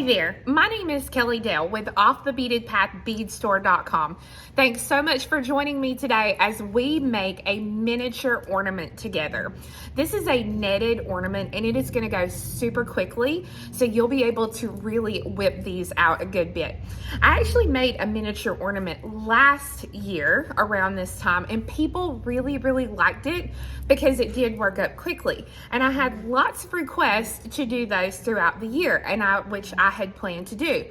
there, my name is Kelly Dale with offthebeadedpathbeadstore.com. Thanks so much for joining me today as we make a miniature ornament together. This is a netted ornament and it is going to go super quickly, so you'll be able to really whip these out a good bit. I actually made a miniature ornament last year around this time and people really liked it because it did work up quickly. And I had lots of requests to do those throughout the year, which I had planned to do.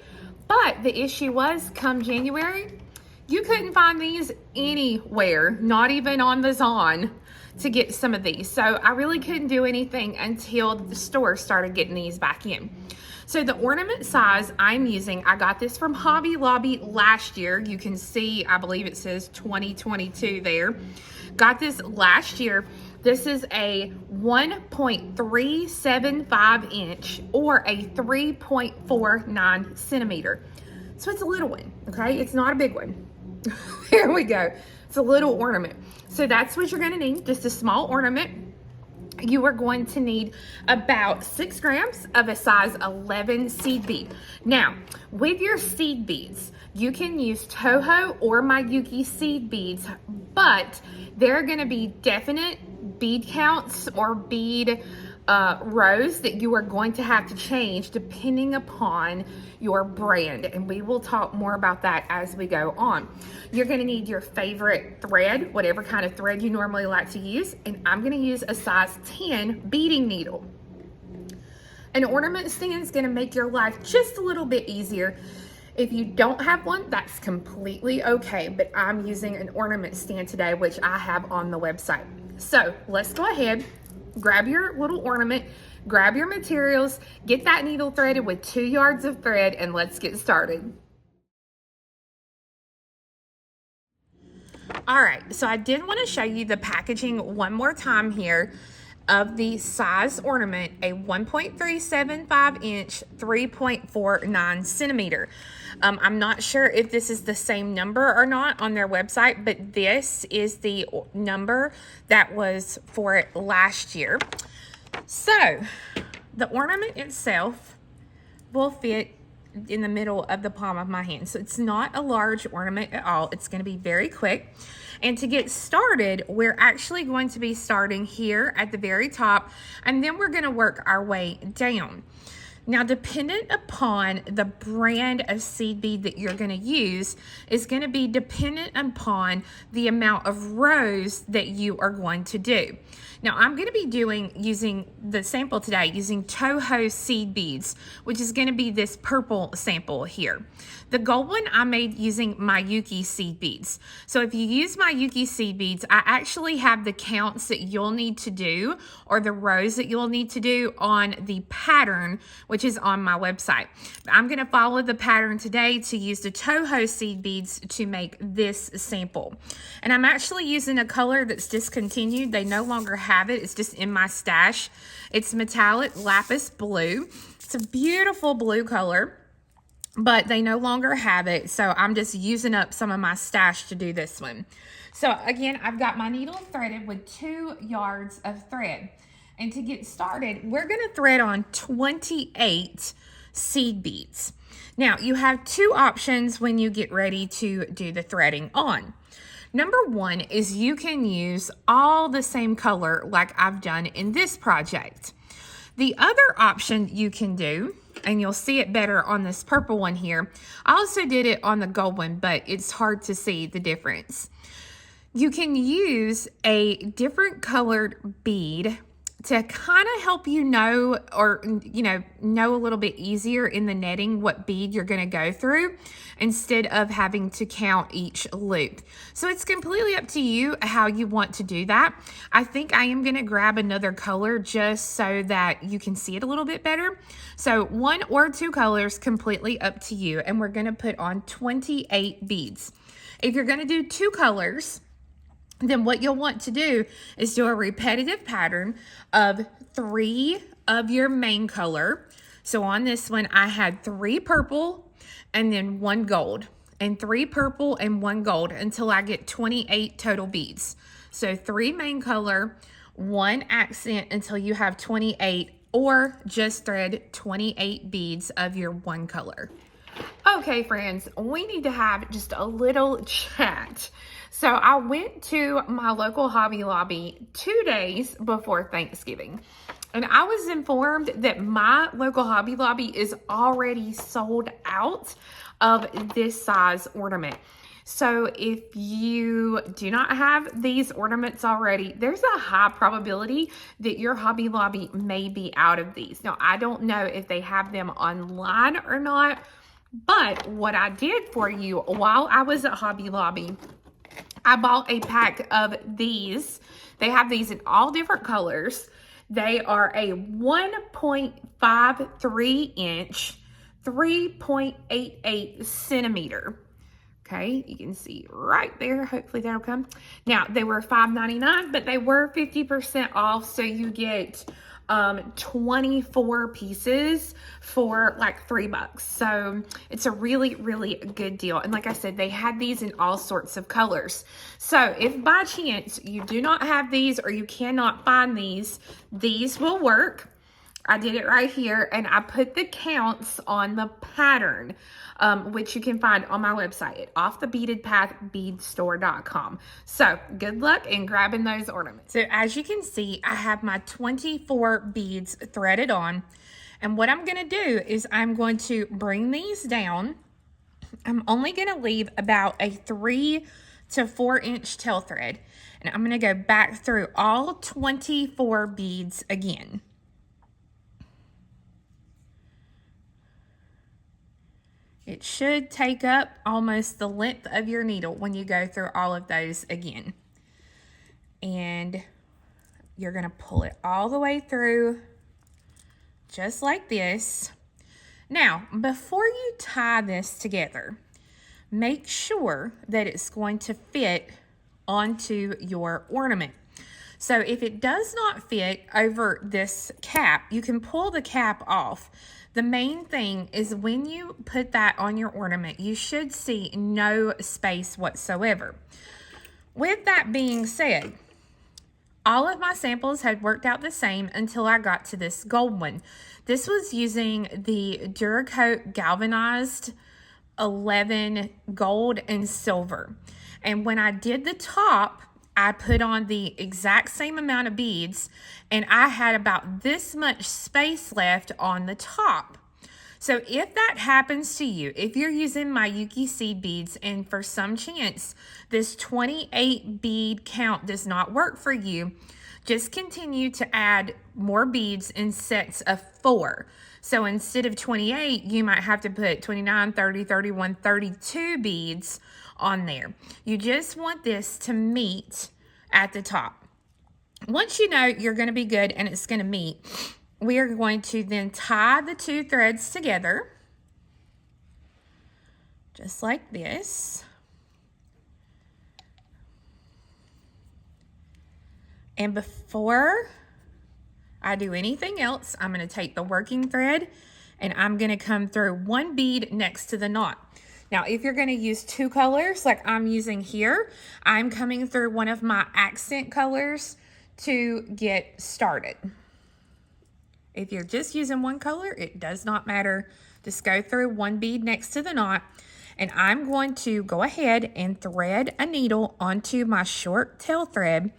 But the issue was, come January, you couldn't find these anywhere, not even on the Zon, to get some of these. So I really couldn't do anything until the store started getting these back in. So the ornament size I'm using, I got this from Hobby Lobby last year. You can see, I believe it says 2022 there. Got this last year. This is a 1.375 inch or a 3.49 centimeter. So it's a little one, okay? It's not a big one. There we go. It's a little ornament. So that's what you're gonna need, just a small ornament. You are going to need about 6 grams of a size 11 seed bead. Now, with your seed beads, you can use Toho or Miyuki seed beads, but there are going to be definite bead counts or bead rows that you are going to have to change depending upon your brand, and we will talk more about that as we go on. You're going to need your favorite thread, whatever kind of thread you normally like to use, and I'm going to use a size 10 beading needle. An ornament stand is going to make your life just a little bit easier. If you don't have one, that's completely okay, but I'm using an ornament stand today, which I have on the website. So let's go ahead, grab your little ornament, grab your materials, get that needle threaded with 2 yards of thread, and let's get started. All right, so I did want to show you the packaging one more time here of the size ornament, a 1.375 inch, 3.49 centimeter. I'm not sure if this is the same number or not on their website, but this is the number that was for it last year. So the ornament itself will fit in the middle of the palm of my hand. So it's not a large ornament at all. It's going to be very quick. And to get started, we're actually going to be starting here at the very top, and then we're going to work our way down. Now, dependent upon the brand of seed bead that you're going to use is going to be dependent upon the amount of rows that you are going to do. Now, I'm going to be using the sample today using Toho seed beads, which is going to be this purple sample here. The gold one I made using Miyuki seed beads. So if you use Miyuki seed beads, I actually have the counts that you'll need to do, or the rows that you'll need to do on the pattern, which is on my website. I'm going to follow the pattern today to use the Toho seed beads to make this sample. And I'm actually using a color that's discontinued. They no longer have it. It's just in my stash. It's metallic lapis blue. It's a beautiful blue color, but they no longer have it. So I'm just using up some of my stash to do this one. So again, I've got my needle threaded with 2 yards of thread. And to get started, we're going to thread on 28 seed beads. Now, you have 2 options when you get ready to do the threading on. Number 1 is you can use all the same color like I've done in this project. The other option you can do, and you'll see it better on this purple one here. I also did it on the gold one, but it's hard to see the difference. You can use a different colored bead to kind of help you know, or know a little bit easier in the netting what bead you're going to go through instead of having to count each loop. So it's completely up to you how you want to do that. I think I am going to grab another color just so that you can see it a little bit better. So 1 or 2 colors, completely up to you. And we're going to put on 28 beads. If you're going to do 2 colors, then what you'll want to do is do a repetitive pattern of 3 of your main color. So on this one, I had 3 purple and then 1 gold, and 3 purple and 1 gold until I get 28 total beads. So 3 main color, 1 accent until you have 28 or just thread 28 beads of your one color. Okay, friends, we need to have just a little chat. So I went to my local Hobby Lobby 2 days before Thanksgiving, and I was informed that my local Hobby Lobby is already sold out of this size ornament. So if you do not have these ornaments already, there's a high probability that your Hobby Lobby may be out of these. Now, I don't know if they have them online or not, but what I did for you while I was at Hobby Lobby, I bought a pack of these. They have these in all different colors. They are a 1.53 inch, 3.88 centimeter. Okay, you can see right there. Hopefully that'll come. Now, they were $5.99, but they were 50% off, so you get 24 pieces for like $3. So it's a really, really good deal. And like I said, they had these in all sorts of colors. So if by chance you do not have these or you cannot find these will work. I did it right here, and I put the counts on the pattern, which you can find on my website at offthebeadedpathbeadstore.com. So good luck in grabbing those ornaments. So as you can see, I have my 24 beads threaded on, and what I'm going to do is I'm going to bring these down. I'm only going to leave about a 3 to 4 inch tail thread, and I'm going to go back through all 24 beads again. It should take up almost the length of your needle when you go through all of those again. And you're going to pull it all the way through just like this. Now, before you tie this together, make sure that it's going to fit onto your ornament. So if it does not fit over this cap, you can pull the cap off. The main thing is when you put that on your ornament, you should see no space whatsoever. With that being said, all of my samples had worked out the same until I got to this gold one. This was using the Duracoat galvanized 11 gold and silver. And when I did the top, I put on the exact same amount of beads, and I had about this much space left on the top. So if that happens to you, if you're using my Yuki seed beads and for some chance this 28 bead count does not work for you, just continue to add more beads in sets of 4. So instead of 28, you might have to put 29, 30, 31, 32 beads on there. You just want this to meet at the top. Once you know you're going to be good and it's going to meet, we are going to then tie the 2 threads together just like this. And before I do anything else, I'm going to take the working thread and I'm going to come through 1 bead next to the knot. Now, if you're going to use 2 colors like I'm using here, I'm coming through one of my accent colors to get started. If you're just using 1 color, it does not matter. Just go through 1 bead next to the knot, and I'm going to go ahead and thread a needle onto my short tail thread,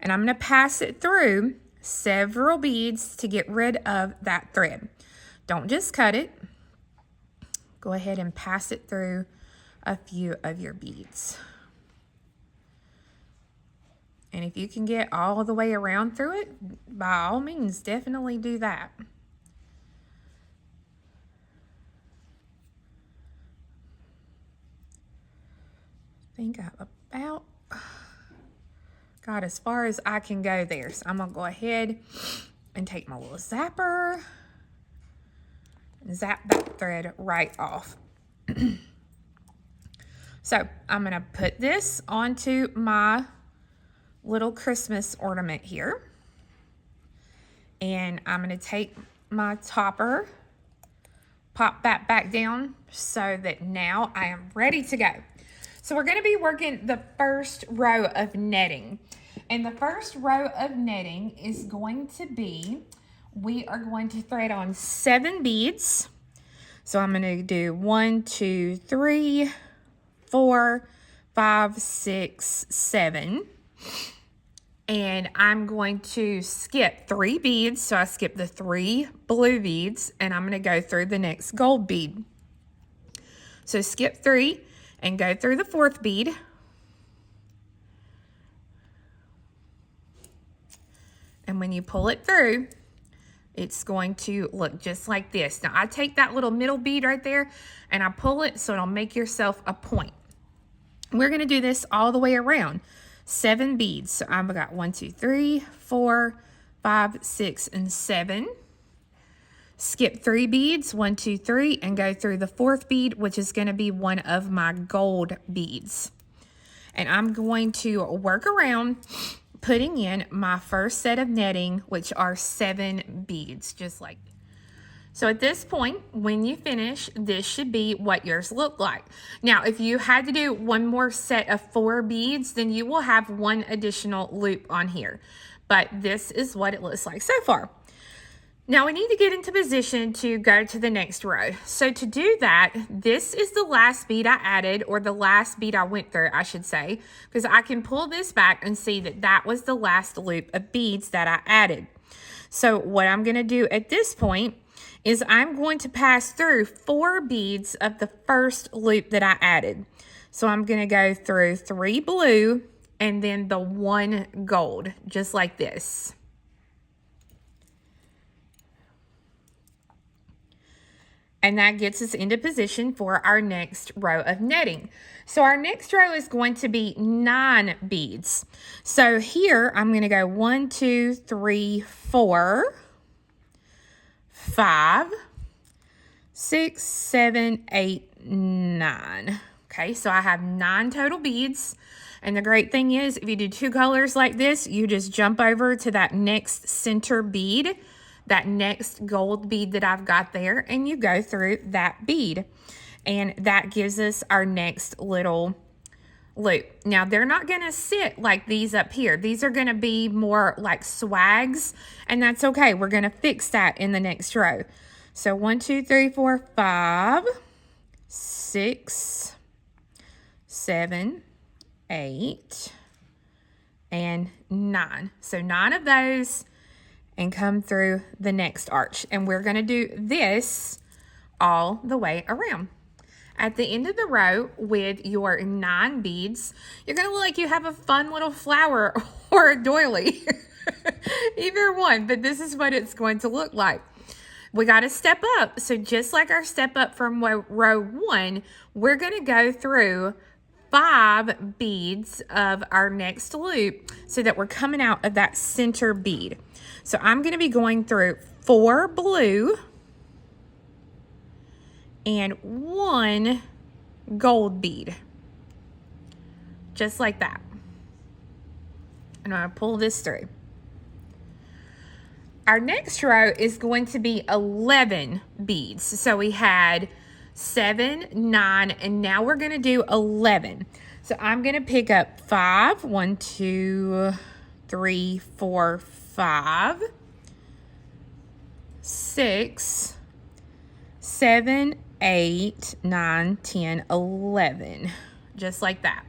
and I'm going to pass it through several beads to get rid of that thread. Don't just cut it. Go ahead and pass it through a few of your beads. And if you can get all the way around through it, by all means, definitely do that. I think I'm about got as far as I can go there. So I'm going to go ahead and take my little zapper and zap that thread right off. So I'm going to put this onto my little Christmas ornament here. And I'm going to take my topper, pop that back down so that now I am ready to go. So we're going to be working the first row of netting. And the first row of netting is going to be we are going to thread on 7 beads. So I'm going to do 1, 2, 3, 4, 5, 6, 7. And I'm going to skip 3 beads. So I skip the 3 blue beads, and I'm going to go through the next gold bead. So skip 3 and go through the 4th bead. And when you pull it through, it's going to look just like this. Now I take that little middle bead right there and I pull it so it'll make yourself a point. We're going to do this all the way around. 7 beads. So I've got 1, 2, 3, 4, 5, 6, and 7. Skip 3 beads, 1, 2, 3, and go through the 4th bead, which is going to be one of my gold beads. And I'm going to work around putting in my first set of netting, which are 7 beads, just like this. So at this point, when you finish, this should be what yours look like. Now, if you had to do one more set of 4 beads, then you will have 1 additional loop on here. But this is what it looks like so far. Now we need to get into position to go to the next row. So to do that, this is the last bead I added, or the last bead I went through, I should say, because I can pull this back and see that that was the last loop of beads that I added. So what I'm going to do at this point is I'm going to pass through 4 beads of the first loop that I added. So I'm going to go through 3 blue and then the 1 gold, just like this. And that gets us into position for our next row of netting. So our next row is going to be 9 beads. So here I'm going to go 1, 2, 3, 4, 5, 6, 7, 8, 9. Okay, so I have 9 total beads. And the great thing is, if you do 2 colors like this, you just jump over to that next center bead, that next gold bead that I've got there, and you go through that bead. And that gives us our next little loop. Now, they're not going to sit like these up here. These are going to be more like swags, and that's okay. We're going to fix that in the next row. So 1, 2, 3, 4, 5, 6, 7, 8, and 9. So 9 of those, and come through the next arch. And we're going to do this all the way around. At the end of the row with your 9 beads, you're going to look like you have a fun little flower or a doily. Either one, but this is what it's going to look like. We got to step up. So just like our step up from row 1, we're going to go through 5 beads of our next loop so that we're coming out of that center bead. So I'm going to be going through 4 blue and 1 gold bead, just like that. And I'm going to pull this through. Our next row is going to be 11 beads. So we had 7, 9, and now we're going to do 11. So I'm going to pick up 5, 1, 2, 3, 4, 5, 6, 7, 8, 9, 10, 11, just like that.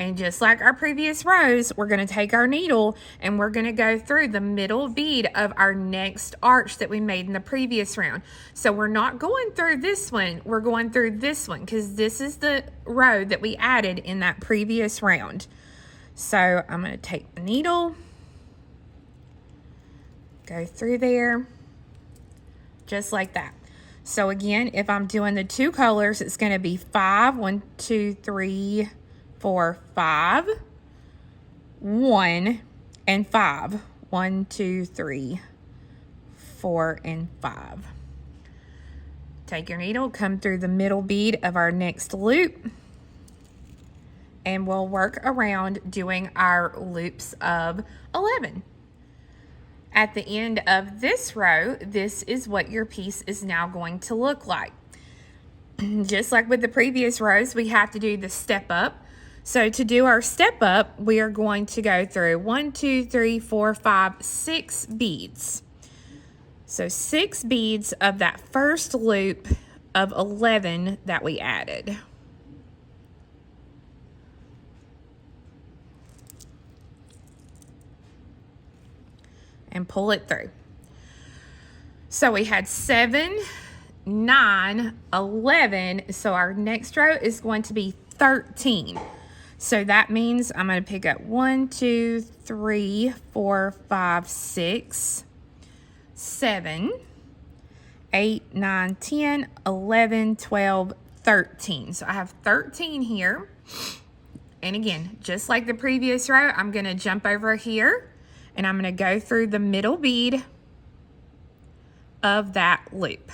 And just like our previous rows, we're going to take our needle and we're going to go through the middle bead of our next arch that we made in the previous round. So we're not going through this one, we're going through this one because this is the row that we added in that previous round. So I'm going to take the needle, go through there, just like that. So again, if I'm doing the 2 colors, it's going to be 5, 1, 2, 3, 4, 5, 1, and 5. 1, 2, 3, 4, and 5. Take your needle, come through the middle bead of our next loop, and we'll work around doing our loops of 11. At the end of this row, this is what your piece is now going to look like. Just like with the previous rows, we have to do the step up. So to do our step up, we are going to go through 1, 2, 3, 4, 5, 6 beads. So 6 beads of that first loop of 11 that we added. And pull it through. So we had 7, 9, 11. So our next row is going to be 13. So that means I'm going to pick up 1, 2, 3, 4, 5, 6, 7, 8, 9, 10, 11, 12, 13. So I have 13 here. And again, just like the previous row, I'm going to jump over here and I'm going to go through the middle bead of that loop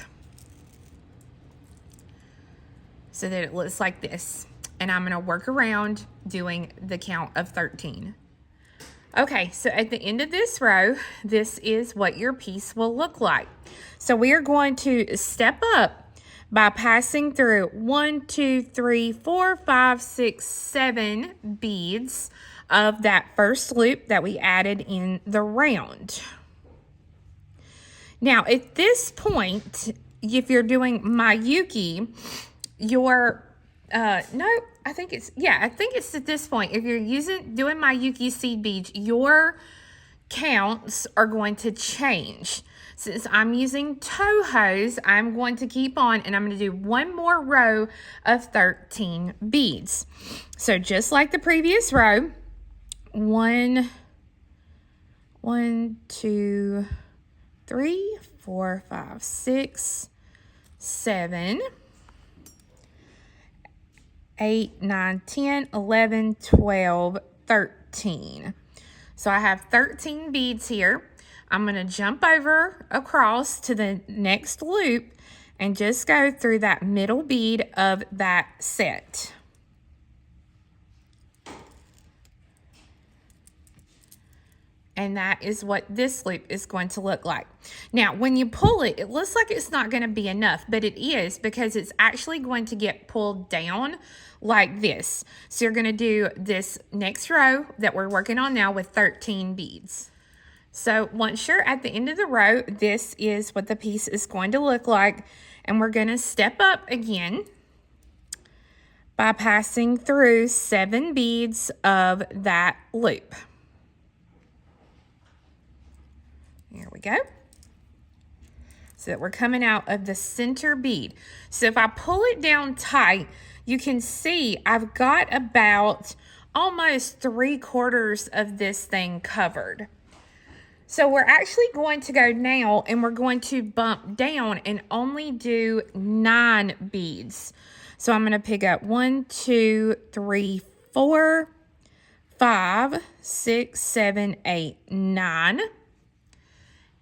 so that it looks like this. And I'm going to work around doing the count of 13. Okay, so at the end of this row, this is what your piece will look like. So we are going to step up by passing through 1, 2, 3, 4, 5, 6, 7 beads of that first loop that we added in the round. Now, at this point, if you're doing Mayuki, I think it's at this point. If you're doing Mayuki seed beads, your counts are going to change. Since I'm using Toho's, I'm going to keep on and I'm going to do one more row of 13 beads. So just like the previous row, 1, 2, 3, 4, 5, 6, 7, 8, 9, 10, 11, 12, 13. So I have 13 beads here. I'm going to jump over across to the next loop and just go through that middle bead of that set. And that is what this loop is going to look like. Now, when you pull it, it looks like it's not going to be enough, but it is because it's actually going to get pulled down like this. So you're going to do this next row that we're working on now with 13 beads. So once you're at the end of the row, this is what the piece is going to look like. And we're going to step up again by passing through 7 beads of that loop. Here we go. So that we're coming out of the center bead. So if I pull it down tight, you can see I've got about almost 3/4 of this thing covered. So we're actually going to go now and we're going to bump down and only do 9 beads. So I'm going to pick up 1, 2, 3, 4, 5, 6, 7, 8, 9.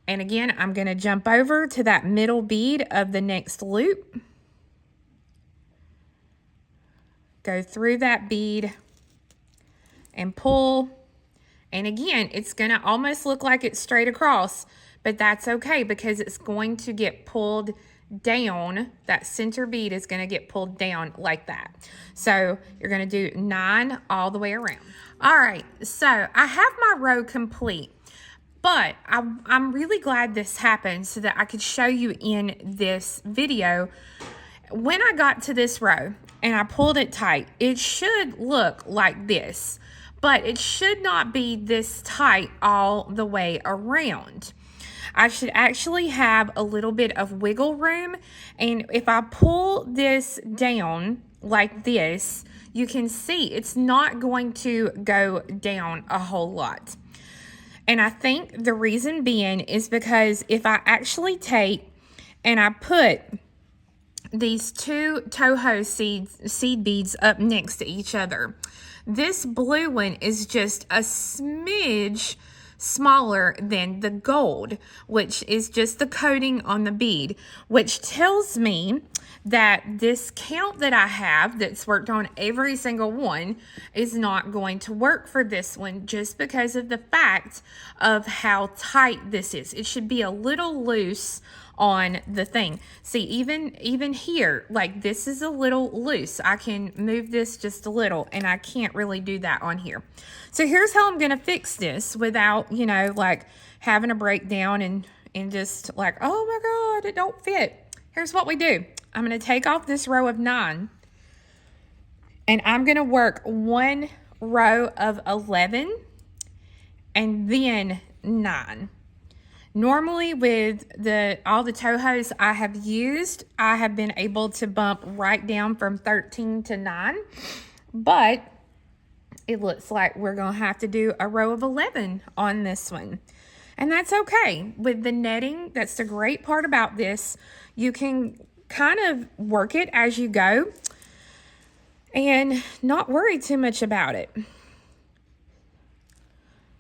And again, I'm going to jump over to that middle bead of the next loop. Go through that bead and pull. And again, it's going to almost look like it's straight across, but that's okay because it's going to get pulled down. That center bead is going to get pulled down like that. So you're going to do 9 all the way around. All right, so I have my row complete. But I'm really glad this happened so that I could show you in this video. When I got to this row and I pulled it tight, it should look like this, but it should not be this tight all the way around. I should actually have a little bit of wiggle room, and if I pull this down like this, you can see it's not going to go down a whole lot. And I think the reason being is because if I actually take and I put these 2 Toho seed beads up next to each other, this blue one is just a smidge smaller than the gold, which is just the coating on the bead, which tells me that this count that I have that's worked on every single one is not going to work for this one just because of the fact of how tight this is. It should be a little loose on the thing. See, even here, like this is a little loose. I can move this just a little and I can't really do that on here. So here's how I'm going to fix this without, like having a breakdown and just like, oh my God, it don't fit. Here's what we do. I'm going to take off this row of 9, and I'm going to work 1 row of 11 and then 9. Normally with all the toe hose I have used, I have been able to bump right down from 13 to 9, but it looks like we're going to have to do a row of 11 on this one. And that's okay. With the netting, that's the great part about this. You can kind of work it as you go and not worry too much about it.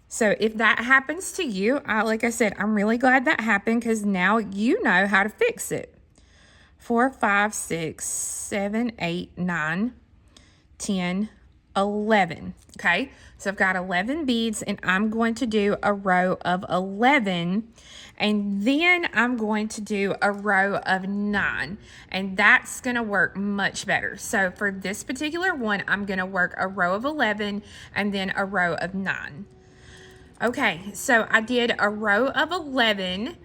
So if that happens to you, like I said, I'm really glad that happened because now you know how to fix it. 4, 5, 6, 7, 8, 9, 10, 11. Okay, so I've got 11 beads, and I'm going to do a row of 11, and then I'm going to do a row of 9, and that's going to work much better. So for this particular one, I'm going to work a row of 11 and then a row of 9. Okay, so I did a row of 11,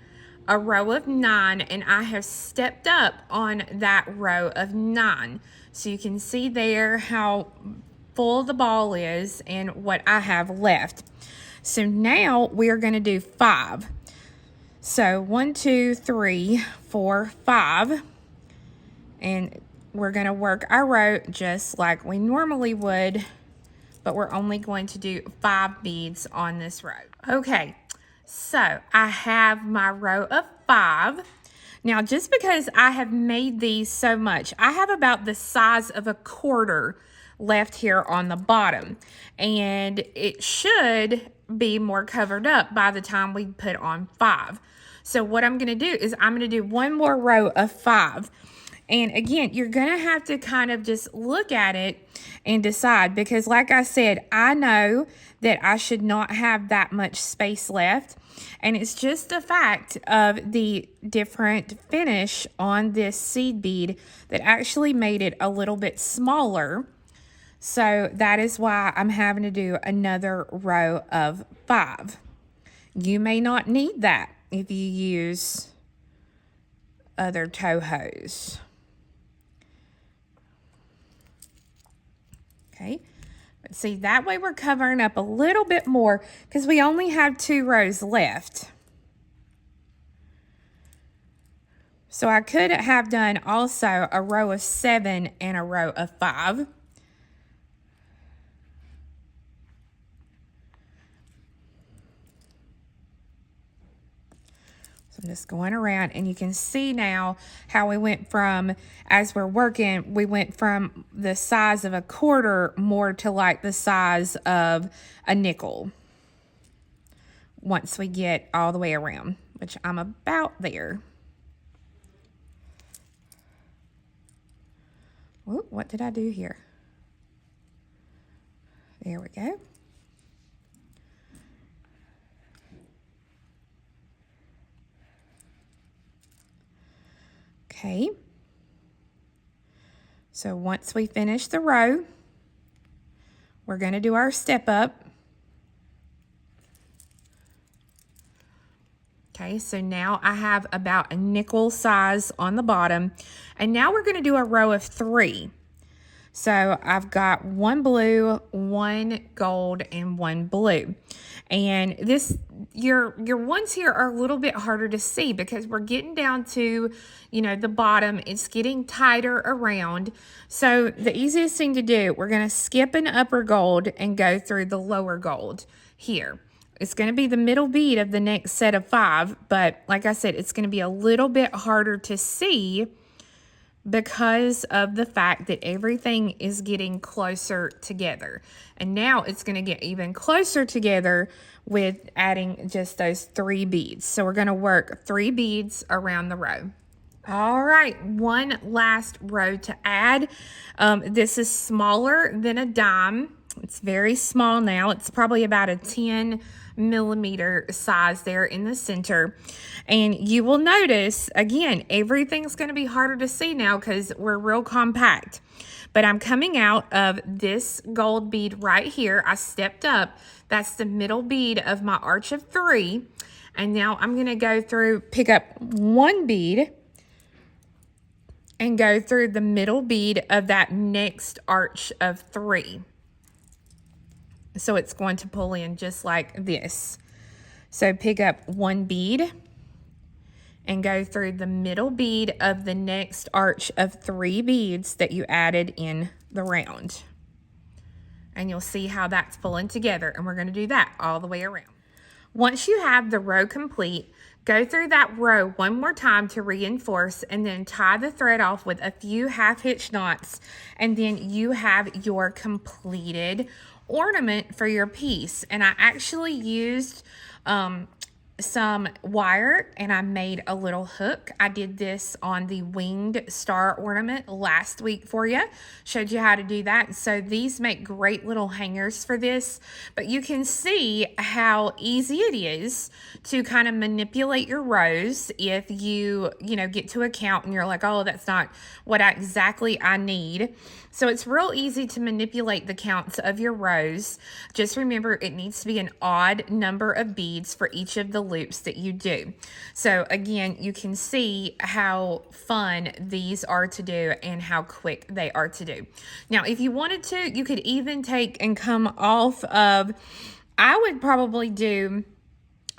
a row of 9, and I have stepped up on that row of 9. So you can see there how full the ball is and what I have left. So now we are going to do 5. So 1, 2, 3, 4, 5. And we're going to work our row just like we normally would, but we're only going to do 5 beads on this row. Okay, so I have my row of 5. Now, just because I have made these so much, I have about the size of a quarter left here on the bottom, and it should be more covered up by the time we put on 5. So what I'm going to do is I'm going to do one more row of 5. And again, you're going to have to kind of just look at it and decide, because like I said, I know that I should not have that much space left. And it's just the fact of the different finish on this seed bead that actually made it a little bit smaller. So that is why I'm having to do another row of 5. You may not need that if you use other toe hose. Okay, but see, that way we're covering up a little bit more because we only have 2 rows left. So I could have done also a row of 7 and a row of 5. I'm just going around, and you can see now how we went from, as we're working, we went from the size of a quarter more to like the size of a nickel once we get all the way around, which I'm about there. Whoop, what did I do here? There we go. Okay, so once we finish the row, we're going to do our step up. Okay, so now I have about a nickel size on the bottom, and now we're going to do a row of 3. So I've got 1 blue, 1 gold, and 1 blue. And this, your ones here are a little bit harder to see because we're getting down to, you know, the bottom. It's getting tighter around. So the easiest thing to do, we're going to skip an upper gold and go through the lower gold here. It's going to be the middle bead of the next set of 5, but like I said, it's going to be a little bit harder to see because of the fact that everything is getting closer together. And now it's going to get even closer together with adding just those 3 beads. So we're going to work 3 beads around the row. All right, one last row to add. This is smaller than a dime. It's very small now. It's probably about a 10 millimeter size there in the center. And you will notice, again, everything's going to be harder to see now because we're real compact. But I'm coming out of this gold bead right here. I stepped up. That's the middle bead of my arch of 3. And now I'm going to go through, pick up one bead and go through the middle bead of that next arch of 3. So it's going to pull in just like this. So pick up one bead and go through the middle bead of the next arch of 3 beads that you added in the round. And you'll see how that's pulling together, and we're going to do that all the way around. Once you have the row complete, go through that row one more time to reinforce, and then tie the thread off with a few half-hitch knots, and then you have your completed ornament for your piece. And I actually used some wire and I made a little hook. I did this on the winged star ornament last week for you. Showed you how to do that. So these make great little hangers for this, but you can see how easy it is to kind of manipulate your rows if you get to a count and you're like, oh, that's not what exactly I need. So it's real easy to manipulate the counts of your rows. Just remember, it needs to be an odd number of beads for each of the loops that you do. So again, you can see how fun these are to do and how quick they are to do. Now, if you wanted to, you could even take and come off of, I would probably do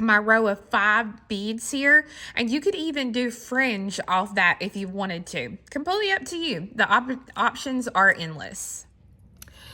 my row of 5 beads here, and you could even do fringe off that if you wanted to. Completely up to you. The options are endless.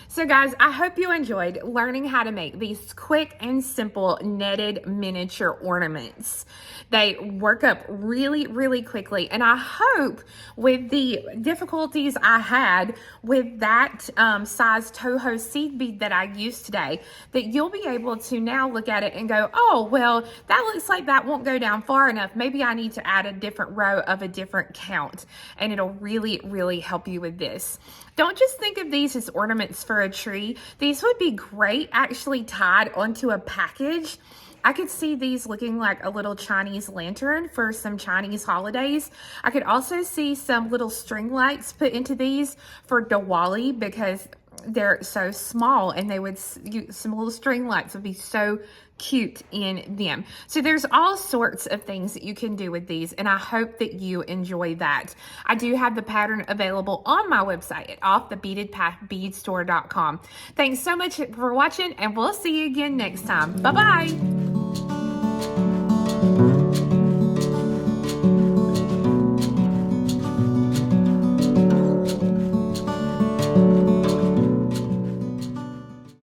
So guys, I hope you enjoyed learning how to make these quick and simple netted miniature ornaments. They work up really, really quickly. And I hope with the difficulties I had with that size Toho seed bead that I used today, that you'll be able to now look at it and go, oh, well, that looks like that won't go down far enough. Maybe I need to add a different row of a different count. And it'll really, really help you with this. Don't just think of these as ornaments for a tree. These would be great actually tied onto a package. I could see these looking like a little Chinese lantern for some Chinese holidays. I could also see some little string lights put into these for Diwali because they're so small, and they would, some little string lights would be so cute in them. So there's all sorts of things that you can do with these, and I hope that you enjoy that. I do have the pattern available on my website at offthebeadedpathbeadstore.com. Thanks so much for watching, and we'll see you again next time. Bye-bye.